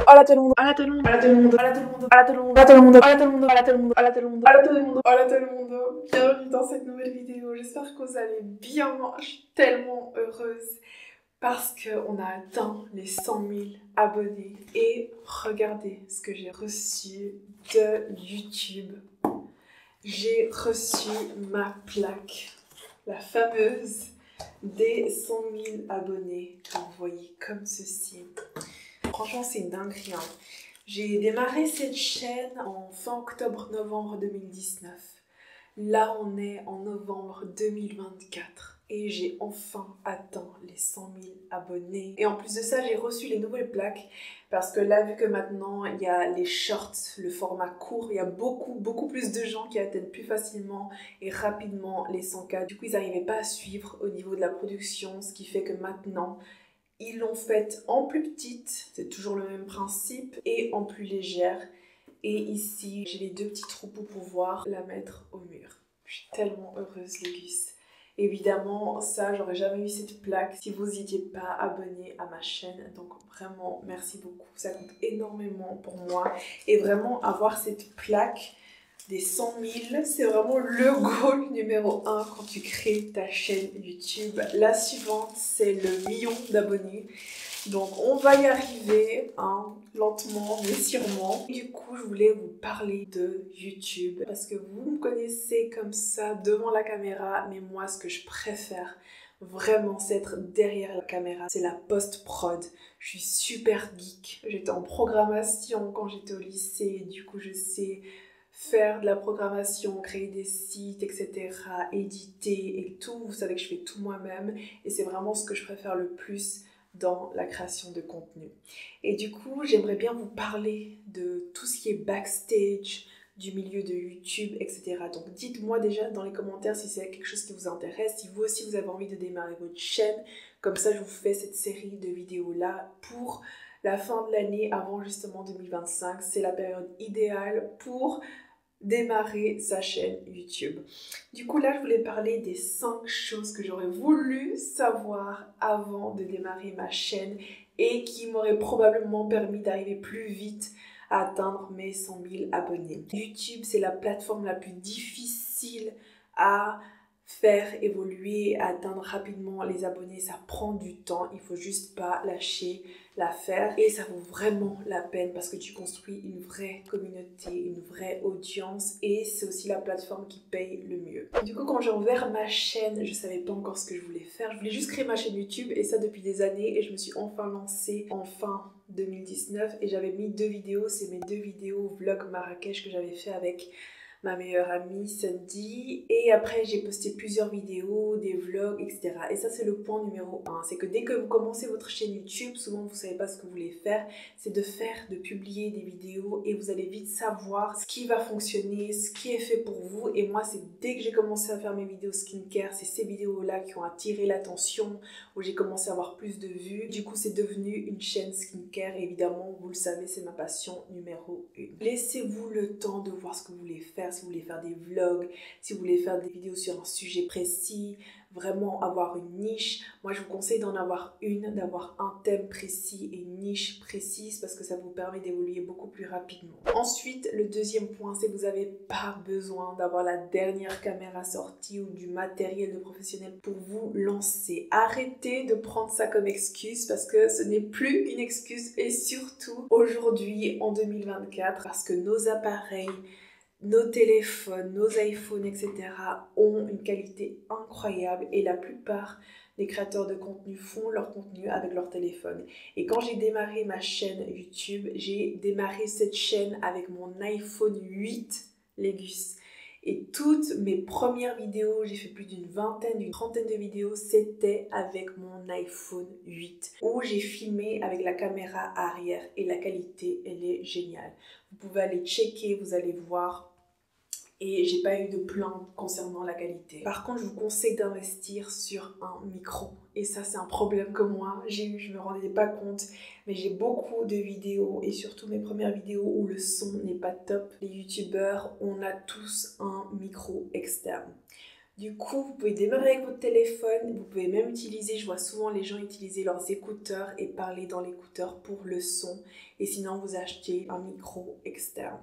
Hola todo el mundo, hola todo el mundo, hola todo el mundo, hola todo el mundo, hola todo el mundo, hola todo el mundo, hola todo el mundo, hola todo el mundo, hola todo el mundo, hola todo el mundo, hola todo le monde. Bienvenue dans cette nouvelle vidéo. J'espère que vous allez bien. Je suis tellement heureuse parce qu'on a atteint les 100 000 abonnés. Et regardez ce que j'ai reçu de YouTube. J'ai reçu ma plaque, la fameuse des 100 000 abonnés que vous voyez comme ceci. Franchement, c'est une dinguerie. Hein. J'ai démarré cette chaîne en fin octobre-novembre 2019. Là, on est en novembre 2024 et j'ai enfin atteint les 100 000 abonnés. Et en plus de ça, j'ai reçu les nouvelles plaques parce que là, vu que maintenant, il y a les shorts, le format court, il y a beaucoup plus de gens qui atteignent plus facilement et rapidement les 100K. Du coup, ils n'arrivaient pas à suivre au niveau de la production, ce qui fait que maintenant, ils l'ont faite en plus petite, c'est toujours le même principe, et en plus légère. Et ici, j'ai les deux petits trous pour pouvoir la mettre au mur. Je suis tellement heureuse, les gus. Évidemment, ça, j'aurais jamais eu cette plaque si vous n'étiez pas abonné à ma chaîne. Donc vraiment, merci beaucoup. Ça compte énormément pour moi. Et vraiment, avoir cette plaque des 100 000, c'est vraiment le goal numéro 1 quand tu crées ta chaîne YouTube. La suivante, c'est le million d'abonnés. Donc on va y arriver, hein, lentement mais sûrement. Du coup, je voulais vous parler de YouTube parce que vous me connaissez comme ça devant la caméra, mais moi, ce que je préfère vraiment, c'est être derrière la caméra. C'est la post-prod. Je suis super geek. J'étais en programmation quand j'étais au lycée. Du coup, je sais faire de la programmation, créer des sites, etc., éditer et tout. Vous savez que je fais tout moi-même et c'est vraiment ce que je préfère le plus dans la création de contenu. Et du coup, j'aimerais bien vous parler de tout ce qui est backstage, du milieu de YouTube, etc. Donc dites-moi déjà dans les commentaires si c'est quelque chose qui vous intéresse, si vous aussi vous avez envie de démarrer votre chaîne. Comme ça, je vous fais cette série de vidéos-là pour la fin de l'année, avant justement 2025. C'est la période idéale pour démarrer sa chaîne YouTube. Du coup là, je voulais parler des 5 choses que j'aurais voulu savoir avant de démarrer ma chaîne et qui m'auraient probablement permis d'arriver plus vite à atteindre mes 100 000 abonnés. YouTube, c'est la plateforme la plus difficile à faire évoluer, à atteindre rapidement les abonnés. Ça prend du temps, il faut juste pas lâcher l'affaire et ça vaut vraiment la peine parce que tu construis une vraie communauté, une vraie audience et c'est aussi la plateforme qui paye le mieux. Du coup, quand j'ai ouvert ma chaîne, je savais pas encore ce que je voulais faire. Je voulais juste créer ma chaîne YouTube et ça depuis des années et je me suis enfin lancée en fin 2019 et j'avais mis 2 vidéos, c'est mes 2 vidéos vlog Marrakech que j'avais fait avec ma meilleure amie Sandy, et après j'ai posté plusieurs vidéos, des vlogs, etc. Et ça c'est le point numéro 1, c'est que dès que vous commencez votre chaîne YouTube, souvent vous savez pas ce que vous voulez faire, c'est de publier des vidéos et vous allez vite savoir ce qui va fonctionner, ce qui est fait pour vous. Et moi c'est dès que j'ai commencé à faire mes vidéos skincare, c'est ces vidéos là qui ont attiré l'attention, où j'ai commencé à avoir plus de vues. Du coup c'est devenu une chaîne skincare et évidemment vous le savez c'est ma passion numéro 1. Laissez-vous le temps de voir ce que vous voulez faire, si vous voulez faire des vlogs, si vous voulez faire des vidéos sur un sujet précis, vraiment avoir une niche. Moi je vous conseille d'en avoir une, d'avoir un thème précis et une niche précise parce que ça vous permet d'évoluer beaucoup plus rapidement. Ensuite, le deuxième point, c'est que vous n'avez pas besoin d'avoir la dernière caméra sortie ou du matériel de professionnel pour vous lancer. Arrêtez de prendre ça comme excuse parce que ce n'est plus une excuse et surtout aujourd'hui en 2024 parce que nos appareils, nos téléphones, nos iPhones, etc. ont une qualité incroyable et la plupart des créateurs de contenu font leur contenu avec leur téléphone. Et quand j'ai démarré ma chaîne YouTube, j'ai démarré cette chaîne avec mon iPhone 8, les gus. Et toutes mes premières vidéos, j'ai fait plus d'une vingtaine, d'une trentaine de vidéos, c'était avec mon iPhone 8 où j'ai filmé avec la caméra arrière et la qualité, elle est géniale. Vous pouvez aller checker, vous allez voir. Et j'ai pas eu de plainte concernant la qualité. Par contre, je vous conseille d'investir sur un micro. Et ça, c'est un problème que moi j'ai eu, je me rendais pas compte. Mais j'ai beaucoup de vidéos et surtout mes premières vidéos où le son n'est pas top. Les youtubeurs, on a tous un micro externe. Du coup, vous pouvez démarrer avec votre téléphone, vous pouvez même utiliser, je vois souvent les gens utiliser leurs écouteurs et parler dans l'écouteur pour le son. Et sinon, vous achetez un micro externe.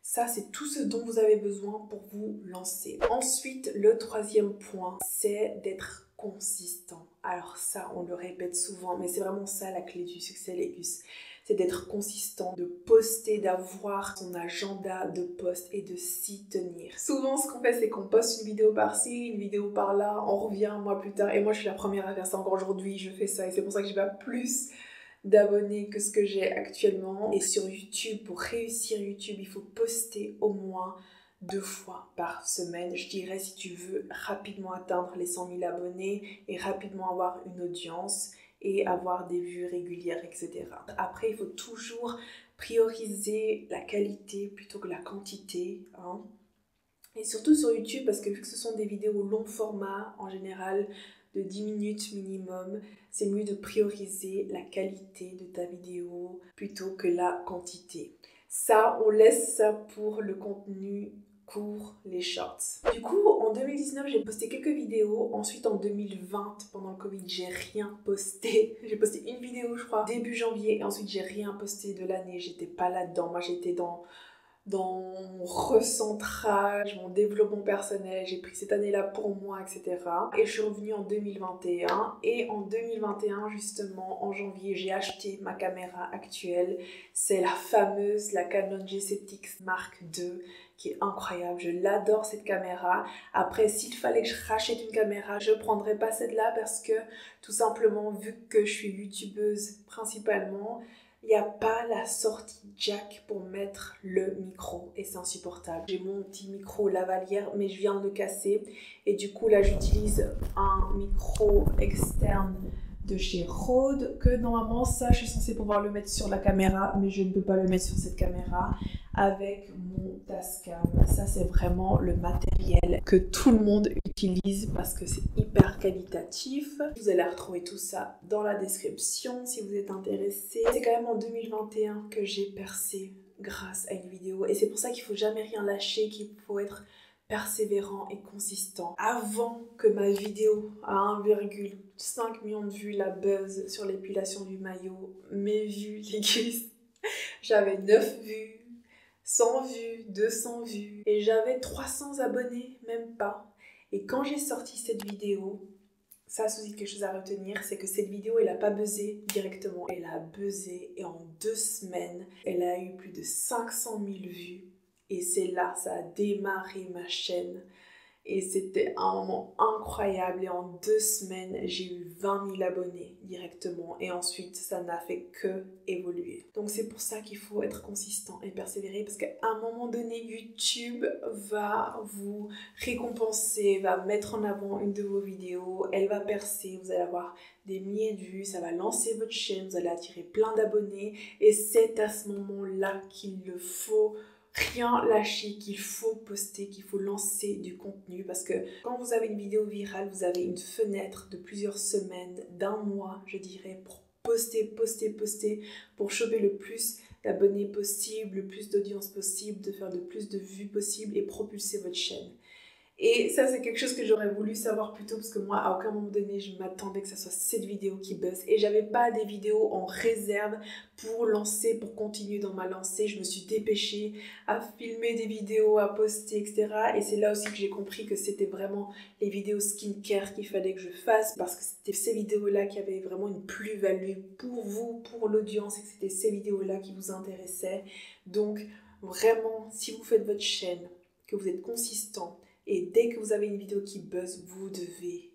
Ça, c'est tout ce dont vous avez besoin pour vous lancer. Ensuite, le troisième point, c'est d'être consistant. Alors ça, on le répète souvent, mais c'est vraiment ça la clé du succès, les gus. C'est d'être consistant, de poster, d'avoir son agenda de post et de s'y tenir. Souvent, ce qu'on fait, c'est qu'on poste une vidéo par-ci, une vidéo par-là, on revient un mois plus tard. Et moi, je suis la première à faire ça. Encore aujourd'hui, je fais ça. Et c'est pour ça que j'ai pas plus d'abonnés que ce que j'ai actuellement. Et sur YouTube, pour réussir YouTube, il faut poster au moins 2 fois par semaine. Je dirais, si tu veux rapidement atteindre les 100 000 abonnés et rapidement avoir une audience et avoir des vues régulières, etc. Après, il faut toujours prioriser la qualité plutôt que la quantité, hein. Et surtout sur YouTube, parce que vu que ce sont des vidéos long format, en général de 10 minutes minimum, c'est mieux de prioriser la qualité de ta vidéo plutôt que la quantité. Ça, on laisse ça pour le contenu court, les shorts. Du coup, en 2019, j'ai posté quelques vidéos. Ensuite, en 2020, pendant le Covid, j'ai rien posté. J'ai posté une vidéo, je crois, début janvier. Et ensuite, j'ai rien posté de l'année. J'étais pas là-dedans. Moi, j'étais dans mon recentrage, mon développement personnel, j'ai pris cette année-là pour moi, etc. Et je suis revenue en 2021. Et en 2021, justement, en janvier, j'ai acheté ma caméra actuelle. C'est la fameuse, la Canon G7X Mark II, qui est incroyable. Je l'adore, cette caméra. Après, s'il fallait que je rachète une caméra, je prendrais pas celle-là parce que, tout simplement, vu que je suis youtubeuse principalement, il n'y a pas la sortie jack pour mettre le micro et c'est insupportable. J'ai mon petit micro lavalière mais je viens de le casser et du coup là j'utilise un micro externe de chez Rode que normalement ça je suis censée pouvoir le mettre sur la caméra mais je ne peux pas le mettre sur cette caméra avec mon Tascam. Ça c'est vraiment le matériel que tout le monde utilise parce que c'est hyper qualitatif. Vous allez retrouver tout ça dans la description si vous êtes intéressé. C'est quand même en 2021 que j'ai percé grâce à une vidéo et c'est pour ça qu'il faut jamais rien lâcher, qu'il faut être persévérant et consistant. Avant que ma vidéo à 1,5 million de vues, la buzz sur l'épilation du maillot, mes vues, les cuisses, j'avais 9 vues, 100 vues, 200 vues et j'avais 300 abonnés, même pas. Et quand j'ai sorti cette vidéo, ça c'est aussi quelque chose à retenir, c'est que cette vidéo elle a pas buzzé directement, elle a buzzé et en 2 semaines, elle a eu plus de 500 000 vues. Et c'est là, ça a démarré ma chaîne. Et c'était un moment incroyable. Et en 2 semaines, j'ai eu 20 000 abonnés directement. Et ensuite, ça n'a fait que évoluer. Donc c'est pour ça qu'il faut être consistant et persévérer. Parce qu'à un moment donné, YouTube va vous récompenser, va mettre en avant une de vos vidéos. Elle va percer, vous allez avoir des milliers de vues. Ça va lancer votre chaîne, vous allez attirer plein d'abonnés. Et c'est à ce moment-là qu'il le faut rien lâcher, qu'il faut poster, qu'il faut lancer du contenu parce que quand vous avez une vidéo virale, vous avez une fenêtre de plusieurs semaines, d'un mois, je dirais, pour poster, pour choper le plus d'abonnés possible, le plus d'audience possible, de faire le plus de vues possible et propulser votre chaîne. Et ça, c'est quelque chose que j'aurais voulu savoir plus tôt parce que moi, à aucun moment donné, je m'attendais que ça soit cette vidéo qui buzz. Et j'avais pas des vidéos en réserve pour lancer, pour continuer dans ma lancée. Je me suis dépêchée à filmer des vidéos, à poster, etc. Et c'est là aussi que j'ai compris que c'était vraiment les vidéos skincare qu'il fallait que je fasse parce que c'était ces vidéos-là qui avaient vraiment une plus-value pour vous, pour l'audience et que c'était ces vidéos-là qui vous intéressaient. Donc, vraiment, si vous faites votre chaîne, que vous êtes consistant, et dès que vous avez une vidéo qui buzz, vous devez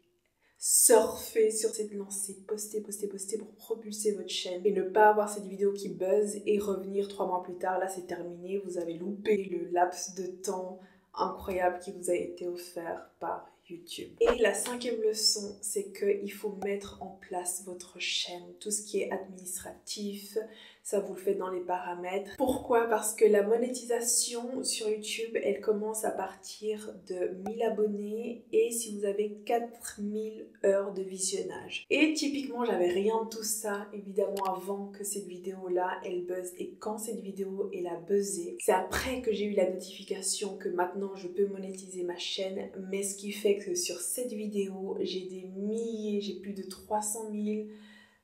surfer sur cette lancée, poster pour propulser votre chaîne et ne pas avoir cette vidéo qui buzz et revenir 3 mois plus tard. Là, c'est terminé, vous avez loupé le laps de temps incroyable qui vous a été offert par YouTube. Et la 5e leçon, c'est qu'il faut mettre en place votre chaîne. Tout ce qui est administratif, ça vous le faites dans les paramètres. Pourquoi? Parce que la monétisation sur YouTube, elle commence à partir de 1000 abonnés et si vous avez 4000 heures de visionnage. Et typiquement, j'avais rien de tout ça, évidemment, avant que cette vidéo-là, elle buzz. Et quand cette vidéo, elle a buzzé, c'est après que j'ai eu la notification que maintenant, je peux monétiser ma chaîne. Mais ce qui fait fait que sur cette vidéo, j'ai des milliers, j'ai plus de 300 000,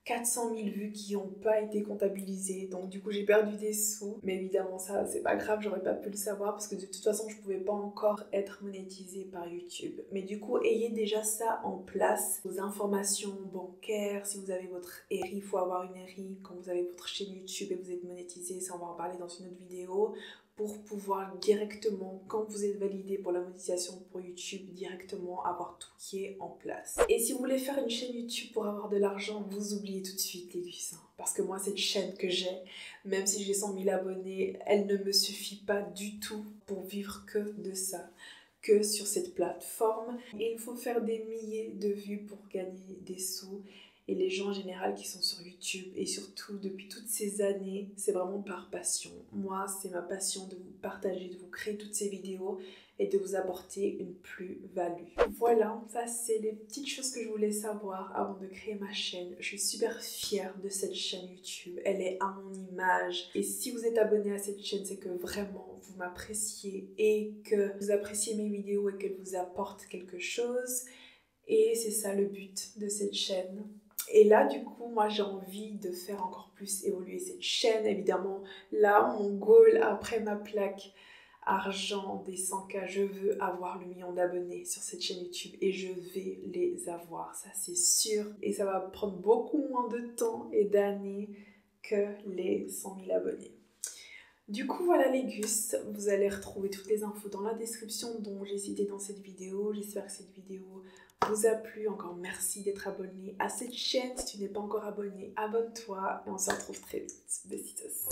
400 000 vues qui n'ont pas été comptabilisées, donc du coup j'ai perdu des sous, mais évidemment ça c'est pas grave, j'aurais pas pu le savoir parce que de toute façon je pouvais pas encore être monétisée par YouTube. Mais du coup ayez déjà ça en place, vos informations bancaires, si vous avez votre ERI, il faut avoir une ERI quand vous avez votre chaîne YouTube et vous êtes monétisé, ça on va en parler dans une autre vidéo, pour pouvoir directement, quand vous êtes validé pour la monétisation pour YouTube, directement avoir tout qui est en place. Et si vous voulez faire une chaîne YouTube pour avoir de l'argent, vous oubliez tout de suite les gus. Parce que moi, cette chaîne que j'ai, même si j'ai 100 000 abonnés, elle ne me suffit pas du tout pour vivre que de ça, que sur cette plateforme. Et il faut faire des milliers de vues pour gagner des sous. Et les gens en général qui sont sur YouTube, et surtout depuis toutes ces années, c'est vraiment par passion. Moi, c'est ma passion de vous partager, de vous créer toutes ces vidéos et de vous apporter une plus-value. Voilà, ça c'est les petites choses que je voulais savoir avant de créer ma chaîne. Je suis super fière de cette chaîne YouTube, elle est à mon image. Et si vous êtes abonné à cette chaîne, c'est que vraiment vous m'appréciez et que vous appréciez mes vidéos et qu'elles vous apportent quelque chose. Et c'est ça le but de cette chaîne. Et là, du coup, moi, j'ai envie de faire encore plus évoluer cette chaîne. Évidemment, là, mon goal après ma plaque argent des 100K, je veux avoir le million d'abonnés sur cette chaîne YouTube et je vais les avoir, ça c'est sûr. Et ça va prendre beaucoup moins de temps et d'années que les 100 000 abonnés. Du coup, voilà les gus, vous allez retrouver toutes les infos dans la description dont j'ai cité dans cette vidéo. J'espère que cette vidéo vous a plu. Encore merci d'être abonné à cette chaîne. Si tu n'es pas encore abonné, abonne-toi et on se retrouve très vite. Besitos.